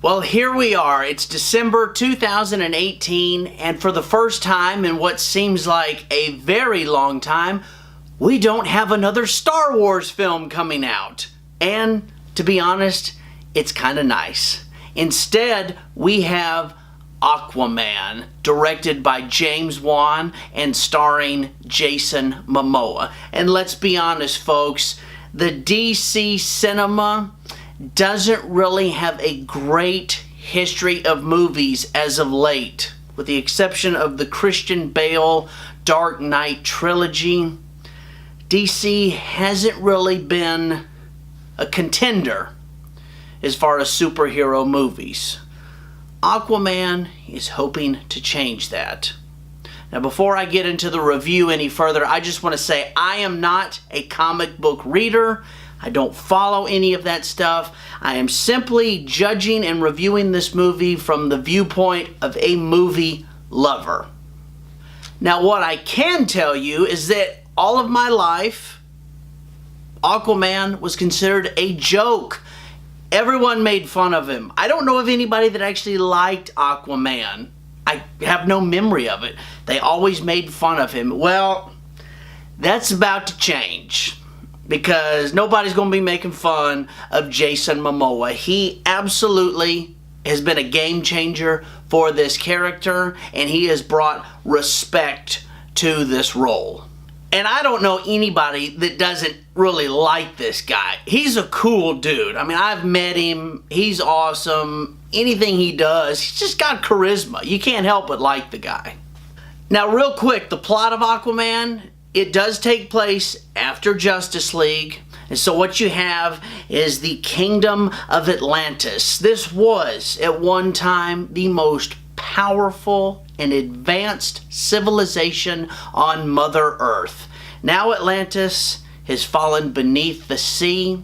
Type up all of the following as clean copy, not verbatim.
Well, here we are. It's December 2018, and for the first time in what seems like a very long time, we don't have another Star Wars film coming out. And, to be honest, it's kind of nice. Instead, we have Aquaman, directed by James Wan and starring Jason Momoa. And let's be honest, folks, the DC cinema doesn't really have a great history of movies as of late. With the exception of the Christian Bale Dark Knight trilogy, DC hasn't really been a contender as far as superhero movies. Aquaman is hoping to change that. Now, before I get into the review any further, I just want to say I am not a comic book reader. I don't follow any of that stuff. I am simply judging and reviewing this movie from the viewpoint of a movie lover. Now, what I can tell you is that all of my life, Aquaman was considered a joke. Everyone made fun of him. I don't know of anybody that actually liked Aquaman. I have no memory of it. They always made fun of him. Well, that's about to change, because nobody's going to be making fun of Jason Momoa. He absolutely has been a game changer for this character, and he has brought respect to this role. And I don't know anybody that doesn't really like this guy. He's a cool dude. I mean, I've met him. He's awesome. Anything he does, he's just got charisma. You can't help but like the guy. Now, real quick, the plot of Aquaman, it does take place after Justice League. And so what you have is the Kingdom of Atlantis. This was, at one time, the most powerful and advanced civilization on Mother Earth. Now Atlantis has fallen beneath the sea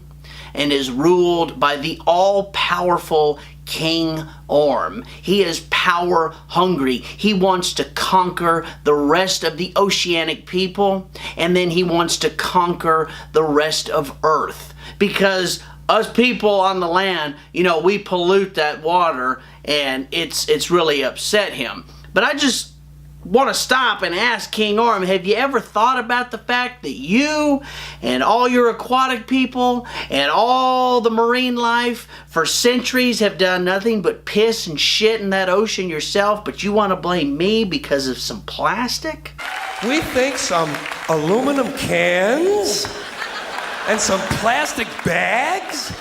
and is ruled by the all-powerful King Orm. He is power hungry. He wants to conquer the rest of the oceanic people, and then he wants to conquer the rest of Earth. Because us people on the land, you know, we pollute that water, and it's really upset him. But I just want to stop and ask King Orm, have you ever thought about the fact that you and all your aquatic people and all the marine life for centuries have done nothing but piss and shit in that ocean yourself, but you want to blame me because of some plastic? We think some aluminum cans and some plastic bags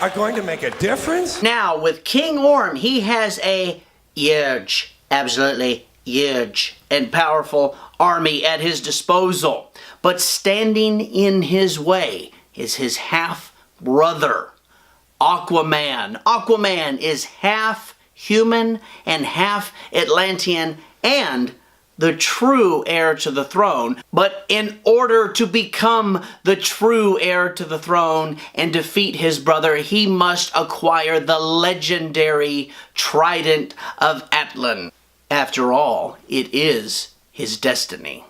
are going to make a difference? Now, with King Orm, he has a huge, absolutely huge and powerful army at his disposal. But standing in his way is his half-brother, Aquaman. Aquaman is half human and half Atlantean and the true heir to the throne. But in order to become the true heir to the throne and defeat his brother, he must acquire the legendary Trident of Atlan. After all, it is his destiny.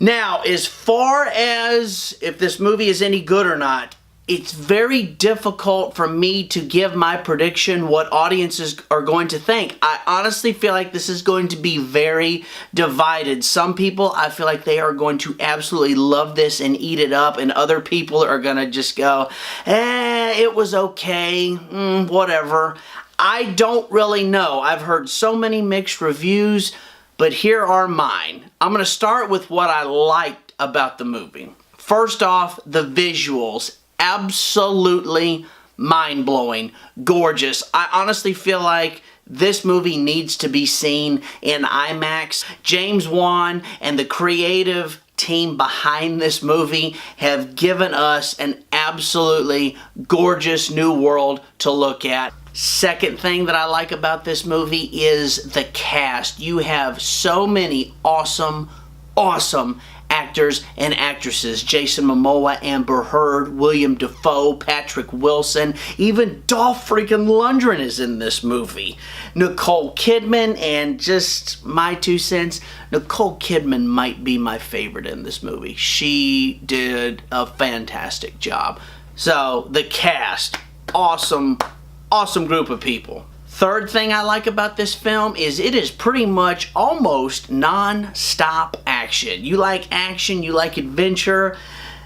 Now, as far as if this movie is any good or not, it's very difficult for me to give my prediction what audiences are going to think. I honestly feel like this is going to be very divided. Some people, I feel like they are going to absolutely love this and eat it up, and other people are going to just go, it was okay, whatever. I don't really know. I've heard so many mixed reviews, but here are mine. I'm going to start with what I liked about the movie. First off, the visuals. Absolutely mind-blowing, gorgeous. I honestly feel like this movie needs to be seen in IMAX. James Wan and the creative team behind this movie have given us an absolutely gorgeous new world to look at. Second thing that I like about this movie is the cast. You have so many awesome actors and actresses. Jason Momoa, Amber Heard, William Dafoe, Patrick Wilson, even Dolph freaking Lundgren is in this movie. Nicole Kidman, and just my 2 cents, Nicole Kidman might be my favorite in this movie. She did a fantastic job. So, the cast, awesome awesome group of people. Third thing I like about this film is it is pretty much almost non-stop action. You like action, you like adventure.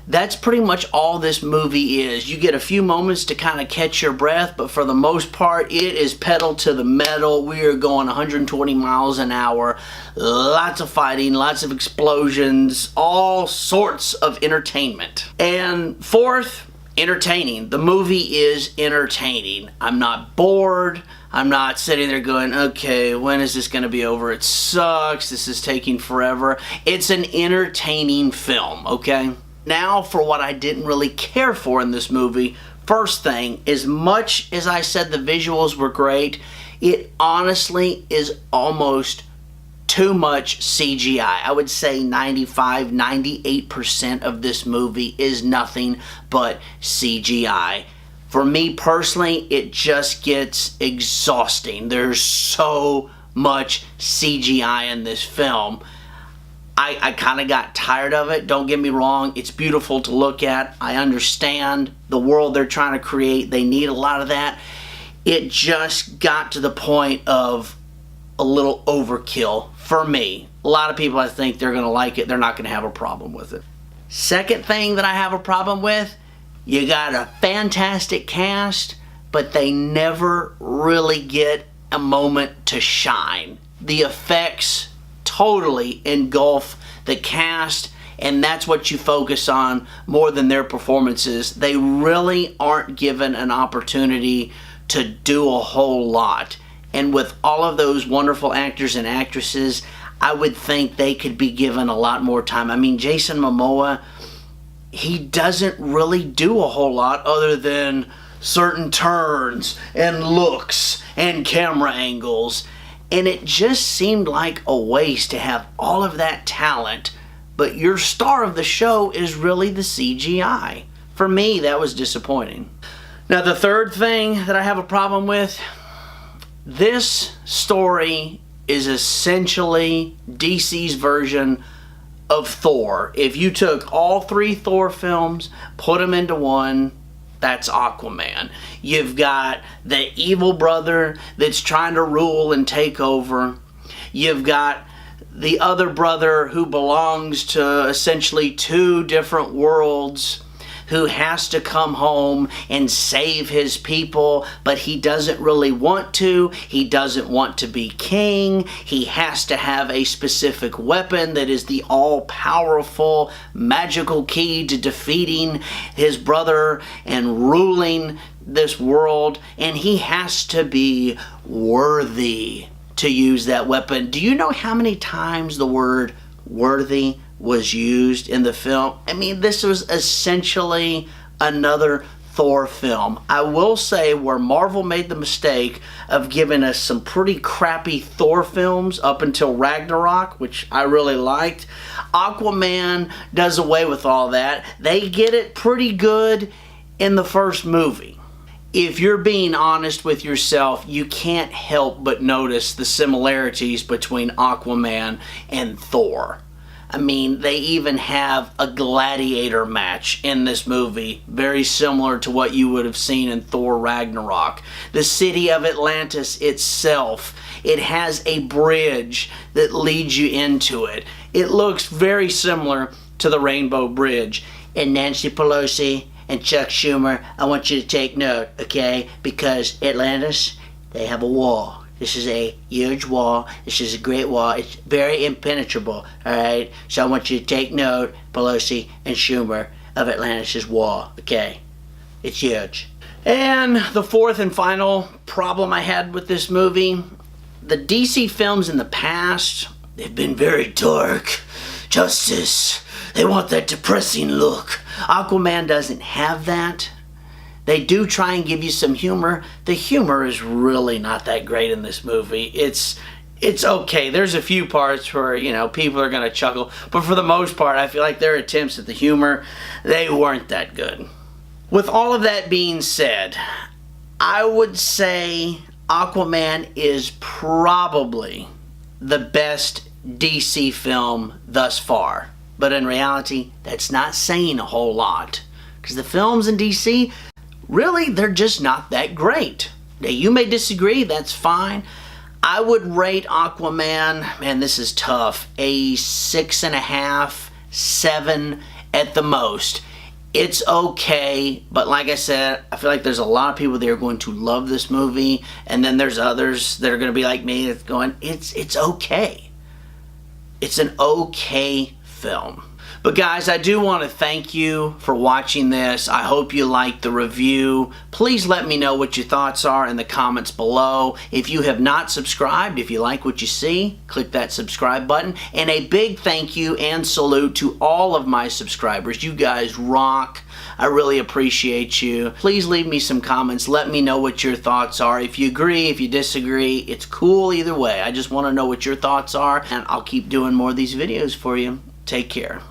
That's pretty much all this movie is. You get a few moments to kind of catch your breath, but for the most part, it is pedal to the metal. We are going 120 miles an hour. Lots of fighting, lots of explosions, all sorts of entertainment. And fourth, entertaining. The movie is entertaining. I'm not bored. I'm not sitting there going, okay, when is this going to be over? It sucks. This is taking forever. It's an entertaining film, okay? Now for what I didn't really care for in this movie. First thing, as much as I said the visuals were great, it honestly is almost too much CGI. I would say 95-98% of this movie is nothing but CGI. For me personally, it just gets exhausting. There's so much CGI in this film. I kind of got tired of it. Don't get me wrong. It's beautiful to look at. I understand the world they're trying to create. They need a lot of that. It just got to the point of a little overkill for me. A lot of people, I think, they're going to like it. They're not going to have a problem with it. Second thing that I have a problem with, you got a fantastic cast, but they never really get a moment to shine. The effects totally engulf the cast, and that's what you focus on more than their performances. They really aren't given an opportunity to do a whole lot. And with all of those wonderful actors and actresses, I would think they could be given a lot more time. I mean, Jason Momoa, he doesn't really do a whole lot other than certain turns and looks and camera angles. And it just seemed like a waste to have all of that talent, but your star of the show is really the CGI. For me, that was disappointing. Now, the third thing that I have a problem with, this story is essentially DC's version of Thor. If you took all three Thor films, put them into one, that's Aquaman. You've got the evil brother that's trying to rule and take over. You've got the other brother who belongs to essentially two different worlds, who has to come home and save his people, but he doesn't really want to. He doesn't want to be king. He has to have a specific weapon that is the all-powerful magical key to defeating his brother and ruling this world, and he has to be worthy to use that weapon. Do you know how many times the word worthy was used in the film? I mean, this was essentially another Thor film. I will say where Marvel made the mistake of giving us some pretty crappy Thor films up until Ragnarok, which I really liked, Aquaman does away with all that. They get it pretty good in the first movie. If you're being honest with yourself, you can't help but notice the similarities between Aquaman and Thor. I mean, they even have a gladiator match in this movie, very similar to what you would have seen in Thor Ragnarok. The city of Atlantis itself, it has a bridge that leads you into it. It looks very similar to the Rainbow Bridge. And Nancy Pelosi and Chuck Schumer, I want you to take note, okay? Because Atlantis, they have a wall. This is a huge wall. This is a great wall. It's very impenetrable, all right? So I want you to take note, Pelosi and Schumer, of Atlantis' wall, okay? It's huge. And the fourth and final problem I had with this movie, the DC films in the past, they've been very dark. Justice. They want that depressing look. Aquaman doesn't have that. They do try and give you some humor. The humor is really not that great in this movie. It's okay. There's a few parts where, you know, people are going to chuckle. But for the most part, I feel like their attempts at the humor, they weren't that good. With all of that being said, I would say Aquaman is probably the best DC film thus far. But in reality, that's not saying a whole lot. Because the films in DC, really, they're just not that great. You may disagree, that's fine. I would rate Aquaman, man, this is tough, a 6.5, 7 at the most. It's okay, but like I said, I feel like there's a lot of people that are going to love this movie, and then there's others that are going to be like me that's going, it's okay. It's an okay film. But guys, I do want to thank you for watching this. I hope you liked the review. Please let me know what your thoughts are in the comments below. If you have not subscribed, if you like what you see, click that subscribe button. And a big thank you and salute to all of my subscribers. You guys rock. I really appreciate you. Please leave me some comments. Let me know what your thoughts are. If you agree, if you disagree, it's cool either way. I just want to know what your thoughts are, and I'll keep doing more of these videos for you. Take care.